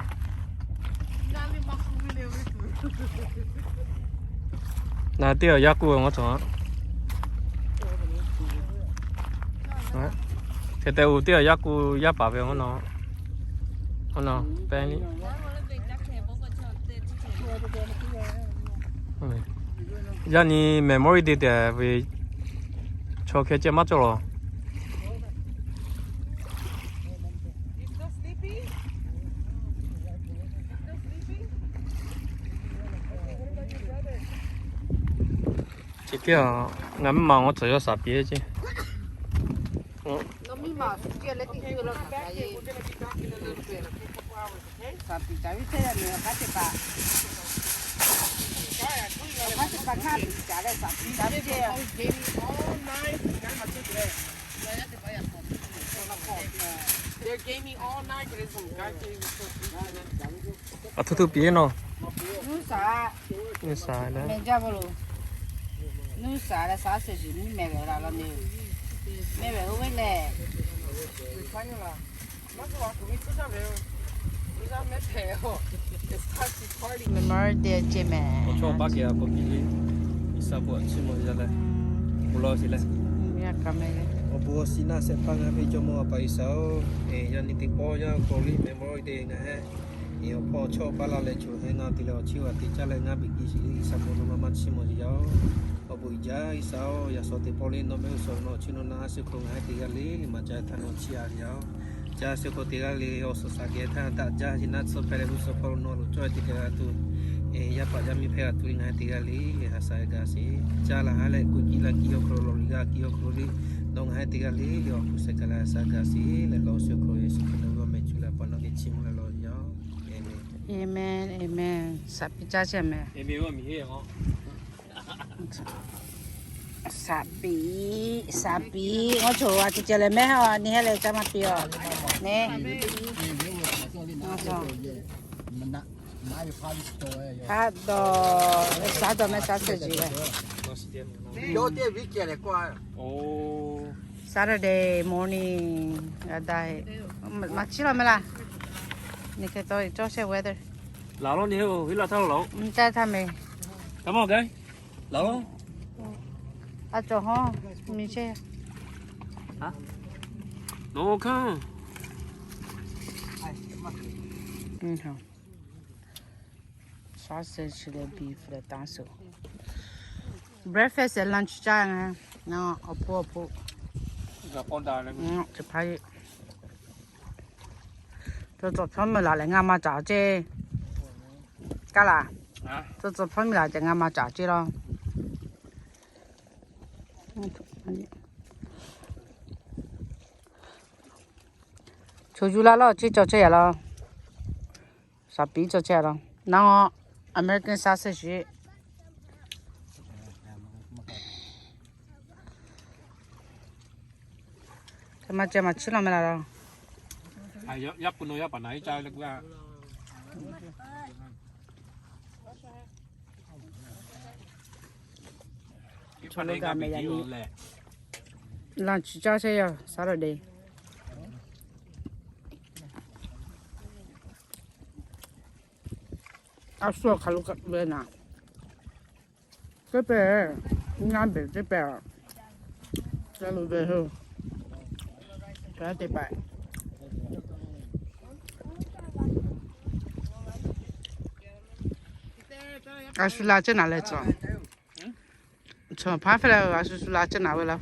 Là tiêu giá cua ngó chó. Thế tiêu giá cua giá bảo vệ nó. Nó bé đi. Giờ ni memory đi để vì cho cái mắt cho rồi. Chỉ kia ngắm màu nó cho sạp bia chứ. Nó mi mà kia lấy tiền rồi cái gì? Sạp thì trái với thế là người khác thì bà. Khác thì bà khác thì trả lại sạp thì trái với thế. They're gaming all night. There's some guy À thu bia nó. Nước xả đấy. Mẹ ra vào nước xả là xả sẽ gì mẹ về là nhiều. Mẹ về hôm nay nè. Memor dia je meh. Cho bác kia có bị sao bộ chỉ một giờ này một lo gì này Ya kami. bố xin na sẽ phang về cho mua bài sao nhà ní thì bỏ ra có lý memory day nè yêu bỏ cho ba la lệ cho hay ngã thì lo chiu thì cha lại ngã bị gì sao một nó mà chỉ một giờ buổi giờ sao ya số thì bỏ lên nó mới số nó chỉ nó na sẽ không hay thì cái lý mà cha thằng nó chia nhau cha sẽ có thì cái lý ở số sa kia thằng ta cha chỉ nát số phải là số bỏ nó lo cho thì cái tu ya pa jami phê tu ngai thì cái lý ha sai cái gì cha là hai lại cũng chỉ là kêu khổ liga kêu khổ li dong hai thì cái lý liệu cũng sẽ cái là sai cái gì là lo sẽ khổ sẽ cái đó mà chula pa nó cái chim là lo nhau Amen, amen. Sapi cha je meh. em biết không hiểu không Sapi. Ngõ chỗ à chỉ là meh ha, ni hele cha ma pio. Nè. Sa do me sa se ji. Yo te vi que le qua. oh Saturday morning dai. Ma chi la me la. Ni ke to cho se weather. lão nó nhiều hiểu là thao lão Ta tha me. cảm ơn cái lão A cho ho. Mi che. nó không Hả. Sausage le beef le tan so. Breakfast and lunch cha nga. No, opo. gặp con đà này Chụp hay. Tôi phim là lại ngắm mà trả chứ. Cả là. à Tôi phim là chỉ ngắm mà trả chứ đâu. Chú chú là lo chỉ cho chơi lo. Sao bị cho chơi lo. Nó American sausage. Mà chơi mà chỉ làm là đâu. ai giáp của nó giáp bản này chơi được ra Cho nó gà mày đi. lẹ Lunch cho chơi à, Saturday. À, số khá lúc bên nào. Cái bè, ngắm bè cái bè. Cái lúc bè hư. Cái tệp bè. À, số là trên nào lại cho. Cho phá phải là à, số là trên nào vậy là.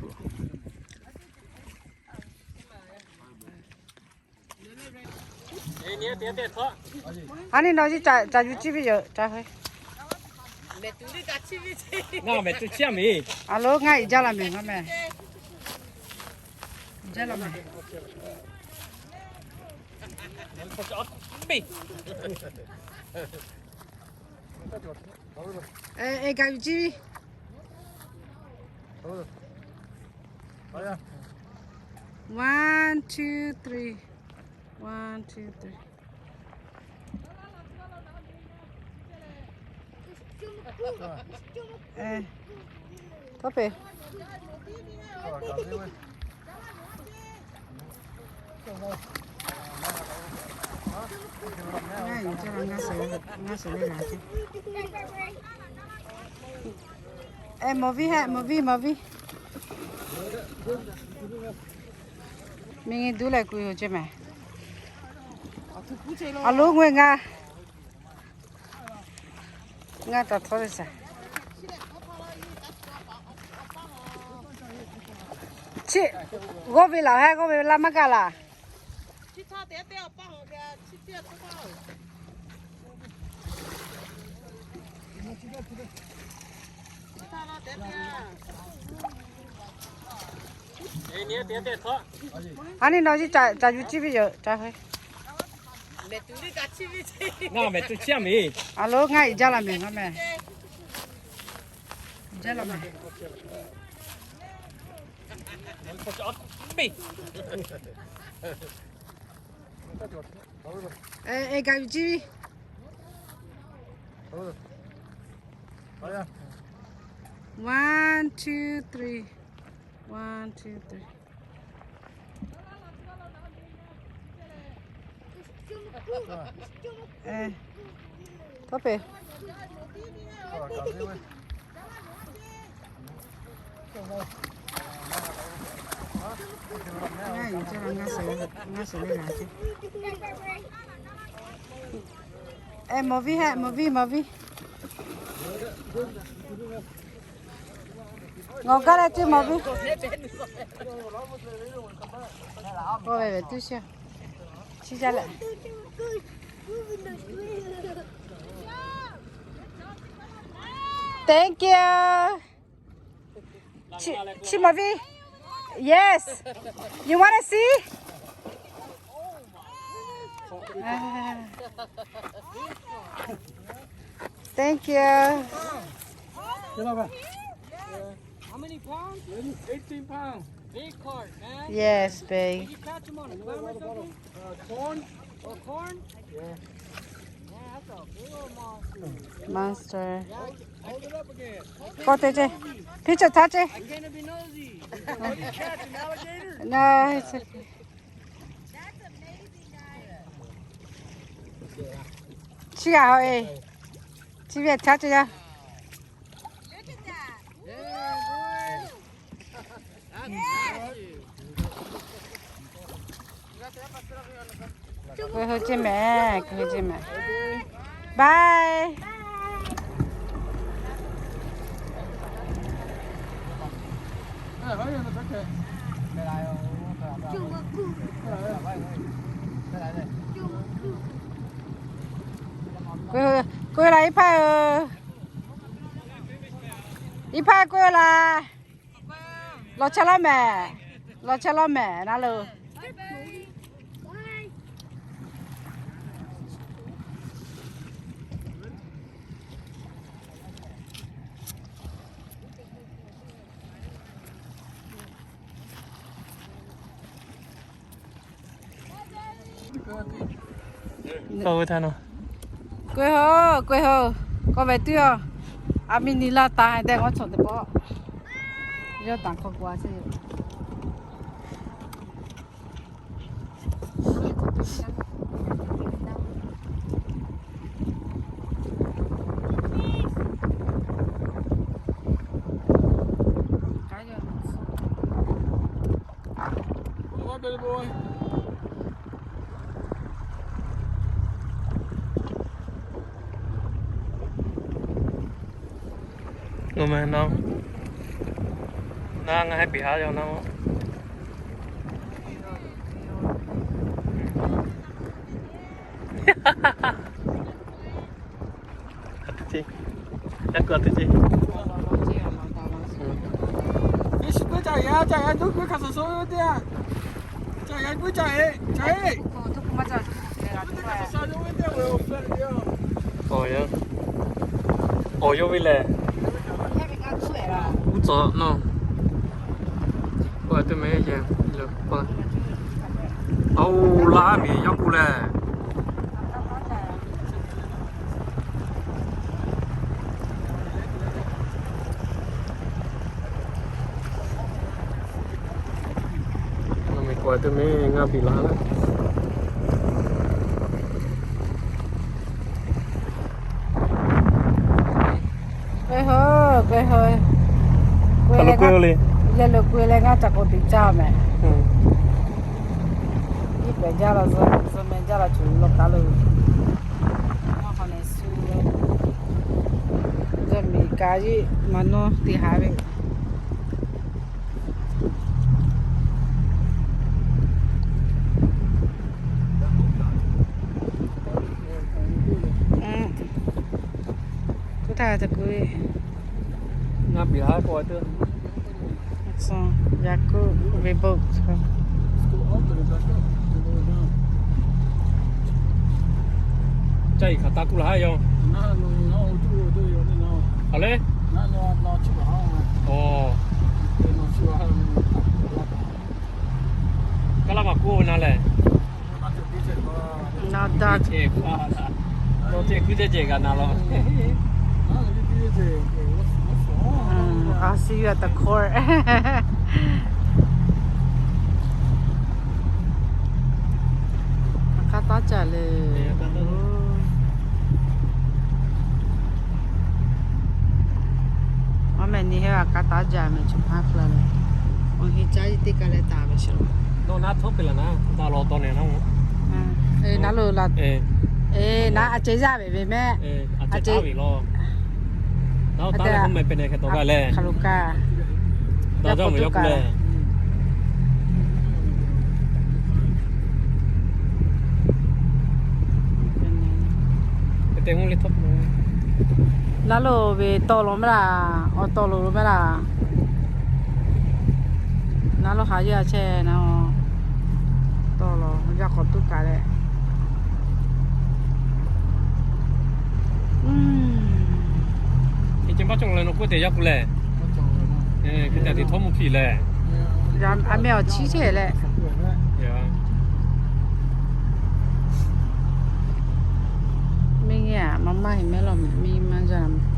ê nhé tiền thôi 아니 너 진짜 자주 집이죠 자해 nào mẹ tôi chia mì 알로 nga 이자라면 가면 이자라면 mì 에 가위 집이 Aja. 1 2 3 1 2 3 에 커피 nga 이자라 nga sẽ lên lại chứ 에 movi mình đủ lại cùi chứ mẹ alo người nga ta thôi sao chị có bị lão hay có bị làm乜cả là ê nhé tiền thôi 아니 너 진짜 자주 집이죠 자해 nào mẹ tôi chia mì alo nga 이자라면 가면 이자라면 mì 에 가위 집이 Aja. 1 2 3 1 2 3 có về ngay cho là ngã sẽ lên lại chứ em mà vi ngon cái này chứ mà vi cô về tu sửa chỉ ra lại thank you Chimavi yes you wanna see thank you How many pounds? 18 pounds. Big cart, man. yes babe Did you catch him on a clam or something? Corn? Or corn? Yeah. Yeah, that's a big old monster. monster Hold it up again. có thể chứ picture touch it I can't be nosy. What did you catch, an alligator? no it's okay. chị à ơi chị về touch it Cô hơi chị mẹ, bye. Cô là ipai cô là lo cho lo mẹ nó luôn. Câu thế nào? Quê hồ, có vẻ tiêu, mình đi là ta để ngó chọn được bao, giờ tặng không quá chứ. Baby boy. Ngồi nó ngay bị hao cho nó gì chắc có gì cái gì cứ chạy à lúc cứ khát số đi à chạy cứ chạy ôi yo vile uzo no qua tôi mấy giờ được qua lá mì yo cule mày qua tôi mấy ngã bị lá đấy quê hơi quê lên ngã chặt cổ bị cha mẹ ít bé cha là giờ mẹ cha là chủ lộc cá lư nó còn này su giờ mì cá gì mà nó thì hái về cứ thà thật quê ngã bị hái qua chưa xong Yaku rebooked chạy khát ta cũng là hay không ở đây ồ cái là mà cô nào này nó dark chế qua là nó chế cứ chế cái nào lo I'll see you at the court. Khát 다 잘래. 어메 니해가 까다 자면 좀 아플라네. 어히 짜지 때깔에 다 베셔. 너나 토필라나 다로 돈에나 에 나로 라. 에 나 아제자 베베메. 에 아제자비로 너 다른 건 매ペ네 개도가래 칼로카. 너 좀 욕래 그때 홍리 톱 나로 베 떠로메라. 떠로메라. 나로 하야 체 나. 떠로 야고 뚜까래. 이제 맞종래 놓고 대약래 에 그때 뒤 토무 피래 람 아메어 치체래. 야 민이야 mamma 힘mel로 미 만자람.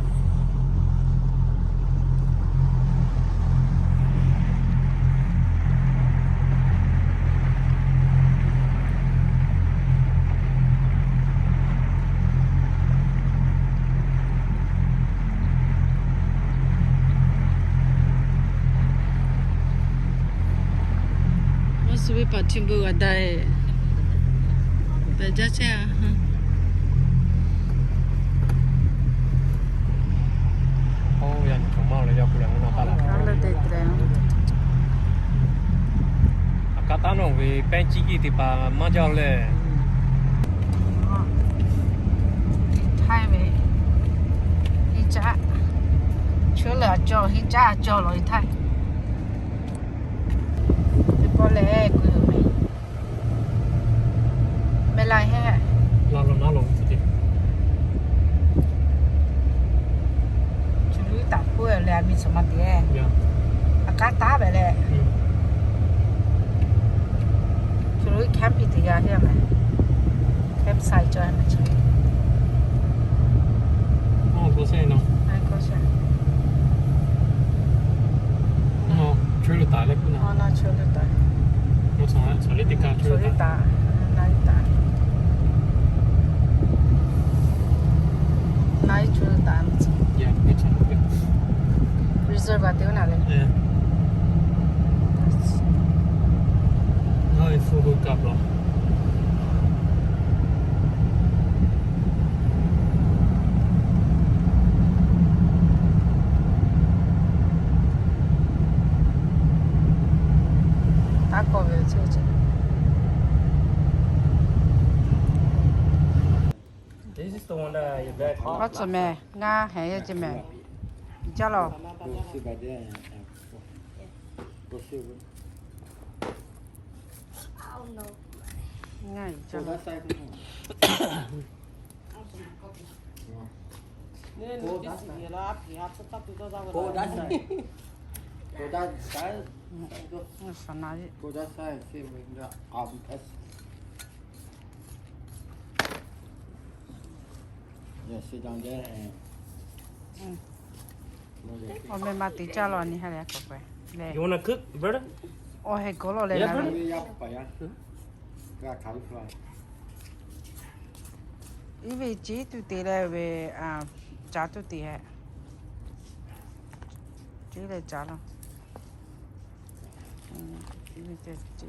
Subi patimbu adai. Bejacha. 어야 정말 약구랑 나 따라 Kalau tetre. 아까 따노 왜 벤치기 디파 맞아래 Hai về. Hi cha. Chưa là cho hi cha cho rồi thay. Có lẽ cứ mày. Mày lại ha. 나로 그지 Chú lui tập của là mình sống mặt địa. 야 Cá tá về lệ. Chú lui camp đi thì ra hết mày. Campsite cho em chứ. 고생이노 Ai có sao? 줄을 다 냈구나 Nó chưa được ta. 뭐 설리니까 Chưa 줄을 được 다 ta. Nói ta. Nói chưa được ta. 야, 괜찮아. Reservation nào lên? 예. 너의 수고 값로. Đã có về chưa chứ? This is the one that you back Có cho mẹ, Nga hay cho mẹ. Cho lo. Ngay cho lo. Nó sao nói? Yes, sit down there and. Ome mati cho lo ni hay là có phải. Lệ. You wanna cook, brother? Ô hay có lo lên Yeah, nào. Ý vị trí tụi tì là về trả tụi tì hệ. Chỉ là trả lo. Ý vị trí.